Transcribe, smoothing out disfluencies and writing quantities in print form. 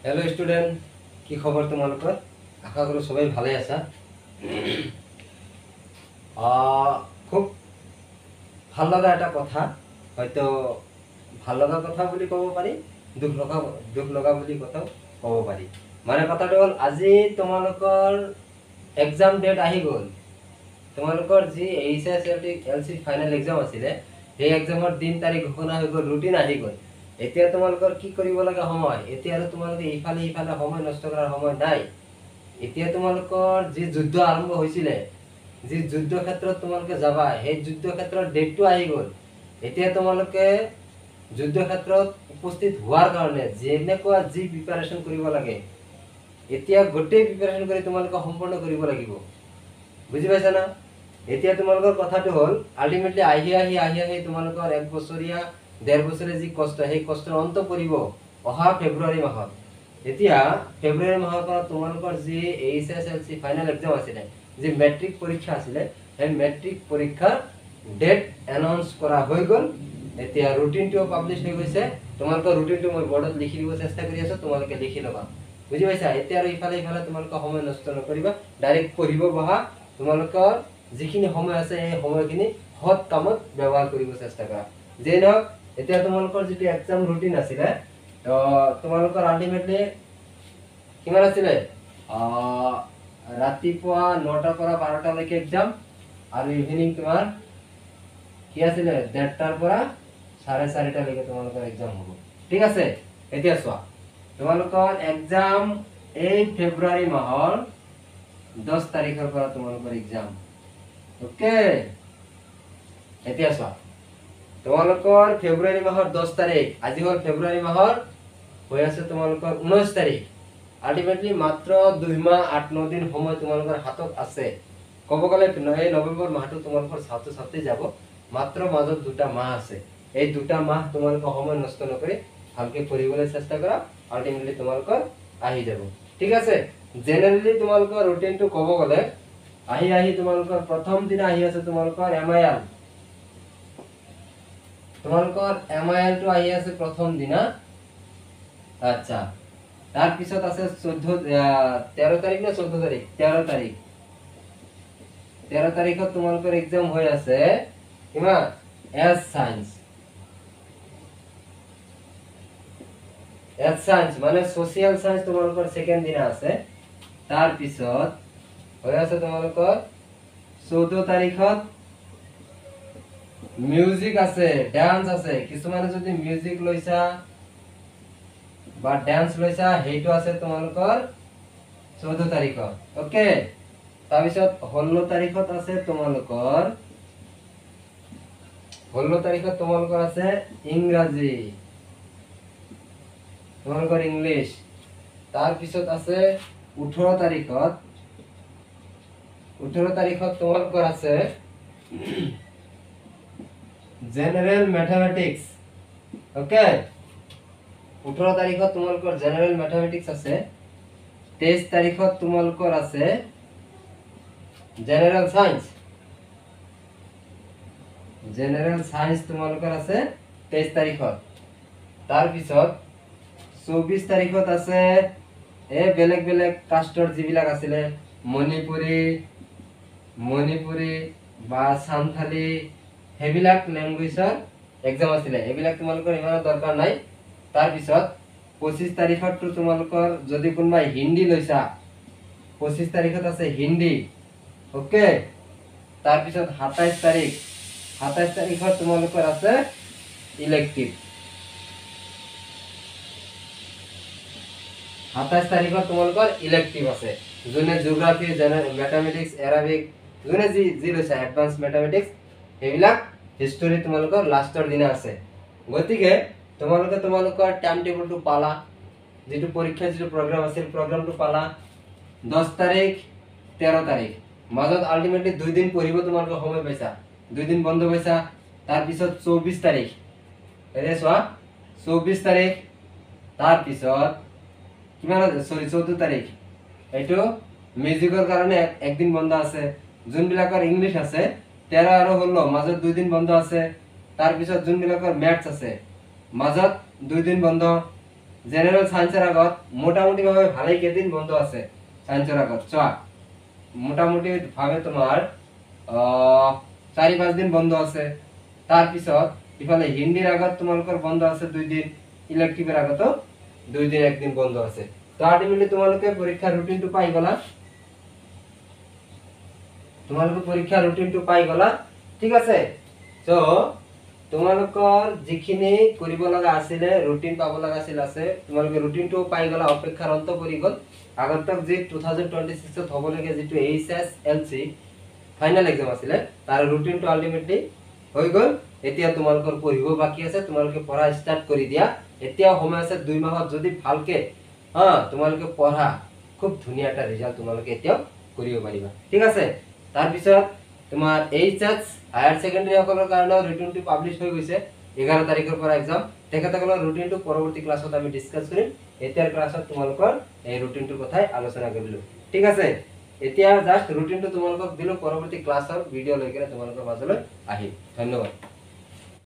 Hello student, কি খবৰ তোমালোকৰ? আশা কৰো সবাই ভালে আছা। খুব ভাল লগা এটা কথা, হয়তো ভাল লগা কথা বুলি ক'ব পাৰি, দুখ লগা বুলি কথাও ক'ব পাৰি। মানে কথাটো হ'ল, আজি তোমালোকৰ এক্সাম ডেট আহি গ'ল। তোমালোকৰ যি HSLC ফাইনেল এক্সাম আছিলে, সেই এক্সামৰ দিন তাৰিখ ঘোষণা হৈ গ'ল, ৰুটিন আহি গ'ল। এতিয়া তোমালোকৰ কি কৰিব লগা সময়, এতিয়া আৰু তোমালোকে ইফালে সিফালে সময় নষ্ট কৰাৰ সময় নাই। এতিয়া তোমালোকৰ যি যুদ্ধ আৰম্ভ হৈছিলে, যি যুদ্ধ ক্ষেত্ৰত তোমালোকে যাবা, সেই যুদ্ধ ক্ষেত্ৰৰ ডেটটো আহি গ'ল। এতিয়া তোমালোকে যুদ্ধ ক্ষেত্ৰত উপস্থিত হোৱাৰ কাৰণে যেনেকুৱা যি প্ৰিপাৰেশ্যন কৰিব লাগে, এতিয়া গোটেই প্ৰিপাৰেশ্যন কৰি তোমালোকে সম্পূৰ্ণ কৰিব লাগিব। বুজি পাইছা না? এতিয়া তোমালোকৰ কথাটো হ'ল, আল্টিমেটলি আহি তোমালোকৰ 1 বছৰীয়া 1.5 বছৰীয়া যি কষ্ট, সেই কষ্টৰ অন্ত পৰিব অহা ফেব্ৰুৱাৰী মাহত। এতিয়া ফেব্ৰুৱাৰী মাহৰ পৰা তোমালোকৰ যি HSLC ফাইনেল এক্সাম আছিলে, যি মেট্ৰিক পৰীক্ষা আছিলে, সেই মেট্ৰিক পৰীক্ষাৰ ডেট এনাউন্স কৰা হৈ গ'ল। এতিয়া ৰুটিনটো পাব্লিছ হৈ গৈছে। তোমালোকৰ ৰুটিনটো মই বৰ্ডত লিখি দিব চেষ্টা কৰি আছো, তোমালোকে লিখি ল'বা। বুজি পাইছা? এতিয়া আৰু ইফালে তোমালোকে সময় নষ্ট নকৰিবা, ডাইৰেক্ট পঢ়িব বহা। তোমালোকৰ যিখিনি সময় আছে, এই সময়খিনি সৎ কামত ব্যৱহাৰ কৰিব চেষ্টা কৰা। যে নহওক, এতিয়া তোমালোকৰ যিটো এক্সাম ৰুটিন আছিলে, তোমালোকৰ আল্টিমেটলি কিমান আছিলে? ৰাতিপুৱা 9টাৰ পৰা 12টালৈকে এক্সাম, আৰু ইভিনিং তোমাৰ কি আছিলে? 1:30টাৰ পৰা 4:30টালৈকে তোমালোকৰ এক্সাম হ'ব। ঠিক আছে? এতিয়া চোৱা, তোমালোকৰ এক্সাম এই ফেব্ৰুৱাৰী মাহৰ 10 তাৰিখৰ পৰা তোমালোকৰ এক্সাম। ওকে, এতিয়া চোৱা, তোমালোকৰ ফেব্ৰুৱাৰী মাহৰ 10 তাৰিখ, আজি হ'ল ফেব্ৰুৱাৰী মাহৰ হৈ আছে তোমালোকৰ 19 তাৰিখ। আল্টিমেটলি মাত্ৰ 2 মাহ 8-9 দিন সময় তোমালোকৰ হাতত আছে। ক'ব গ'লে এই নৱেম্বৰ মাহটো তোমালোকৰ ছাত্ৰ-ছাত্ৰী যাব, মাত্ৰ মাজত 2টা মাহ আছে। এই 2টা মাহ তোমালোকে সময় নষ্ট নকৰি ভালকে পঢ়িবলৈ চেষ্টা কৰা, আল্টিমেটলি তোমালোকৰ আহি যাব। ঠিক আছে? জেনেৰেলি তোমালোকৰ ৰুটিনটো ক'ব গ'লে, আহি তোমালোকৰ প্ৰথম দিনা আহি আছে তোমালোকৰ MIL। তোমালোকৰ MIL টো আহি আছে প্ৰথম দিনা। আচ্ছা, তাৰ পিছত আছে 13 তাৰিখ না 14 তাৰিখ? 13 তাৰিখ। 13 তাৰিখত তোমালোকৰ এক্সাম হৈ আছে কিমান? এছ সায়েন্স মানে সোশিয়াল সায়েন্স তোমালোকৰ সেকেন্ড দিনা আছে। তাৰ পিছত হৈ আছে তোমালোকৰ 14 তাৰিখত মিউজিক আছে, ডান্স আছে। কিছুমানে যদি মিউজিক লৈছা বা ডান্স লৈছা, হেইটো আছে তোমালোকৰ 14 তাৰিখত। ওকে, তাৰপিছত 16 তাৰিখত আছে তোমালোকৰ আছে ইংৰাজী, তোমালোকৰ ইংলিছ। তাৰপিছত আছে 18 তাৰিখত তোমালোকৰ আছে জেনাৰেল ম্যাথমেটিক্স। ওকে, 18 তাৰিখত তোমালোকৰ জেনাৰেল ম্যাথমেটিক্স আছে। 23 তাৰিখত তোমালোকৰ আছে জেনাৰেল সায়েন্স। তোমালোকৰ আছে 23 তাৰিখত। তাৰ পিছত 24 তাৰিখত আছে বেলেগ বেলেগ কাষ্টৰ যিবিলাক আছিলে, মণিপুৰী বা সান্থালী, সেইবিলাক ল্যাঙ্গুৱেজৰ এক্সাম আছিলে। এইবিলাক তোমালোকৰ ইমান দৰকাৰ নাই। তাৰ পিছত 25 তাৰিখত তোমালোকৰ যদি কোনোবাই হিন্দী লৈছা, 25 তাৰিখত আছে হিন্দী। ওকে, তাৰ পিছত 27 তাৰিখত তোমালোকৰ আছে ইলেক্টিভ। 27 তাৰিখত তোমালোকৰ ইলেক্টিভ আছে। যোনে জিওগ্ৰাফি, ম্যাথমেটিক্স, এৰাবিক, যোনে যি লৈছা, এডভান্স ম্যাথমেটিক্স, এইবিলাক হিষ্টৰী তোমালোকৰ লাষ্টৰ দিনা আছে। গতিকে তোমালোকৰ টাইম টেবুলটো পালা, যেটো পৰীক্ষাৰ যেটো প্ৰগ্ৰাম আছিল, প্ৰগ্ৰামটো পালা। 10 তাৰিখ 13 তাৰিখ মাজত আল্টিমেটলি 2 দিন পঢ়িব তোমালোকে সময় পাইছা, 2 দিন বন্ধ পাইছা। তাৰ পিছত 24 তাৰিখ, এনে চোৱা, 24 তাৰিখ। তাৰ পিছত কিমান আছে? 14 তাৰিখ, এইটো মিউজিকৰ কাৰণে একদিন বন্ধ আছে। যোনবিলাকৰ ইংলিছ আছে 13 আৰু 16 মাজত 2 দিন বন্ধ আছে। তাৰ পিছত যোনবিলাকৰ ম্যাথছ আছে মাজত 2 দিন বন্ধ। জেনাৰেল সায়েন্সেৰ আগত মোটামুটি ভাবে ভালেই কেদিন বন্ধ আছে সায়েন্সেৰ আগত চোৱা মোটামুটি ভাবে তোমাৰ 4-5 দিন বন্ধ আছে তাৰ পিছত ইফালে হিন্দিৰ আগত তোমালোকৰ বন্ধ আছে 2 দিন ইলেক্টিভের আগত 2 দিন 1 দিন বন্ধ আছে তো আলটিমেটলি তোমালোকে পরীক্ষার রুটিনটো পাই গলা তোমালোকে পরীক্ষার রুটিনটো পাই গলা ঠিক আছে তো তোমালোকৰ যিখিনি কৰিব লগা আছিল ৰুটিন পাব লগা আছিল আছে তোমালোকে ৰুটিনটো পাই গলা অপেক্ষাৰ অন্ত পৰি গল আগন্তক যে 2026 ত হ'ব লাগে যেটো HSLC ফাইনাল এক্সাম আছিল তাৰ ৰুটিনটো আলটিমেটলি হৈ গল এতিয়া তোমালোকৰ পঢ়িব বাকি আছে তোমালোকে পঢ়া স্টাৰ্ট কৰি দিয়া এতিয়া সময় আছে 2 মাহত যদি ভালকে তোমালোকে পঢ়া খুব ধুনিয়া এটা ৰিজাল্ট তোমালোকে এতিয়া কৰিব পাৰিবা ঠিক আছে তাৰ পিছত তোমাৰ এইচএস হায়াৰ সেকেন্ডাৰী সকলৰ কাৰণে ৰুটিনটো পাবলিশ হৈ গৈছে 11 তাৰিখৰ পৰা এক্সাম তেখেতসকলৰ ৰুটিনটো পৰৱৰ্তী ক্লাছত আমি ডিসকাস কৰিম এতিয়াৰ ক্লাছত তোমালোকৰ এই ৰুটিনটোৰ কথাই আলোচনা কৰিলো ঠিক আছে এতিয়া জাস্ট ৰুটিনটো তোমালোকক দিলো পৰৱৰ্তী ক্লাছৰ ভিডিও লৈকে তোমালোকৰ মাজলৈ আহিম ধন্যবাদ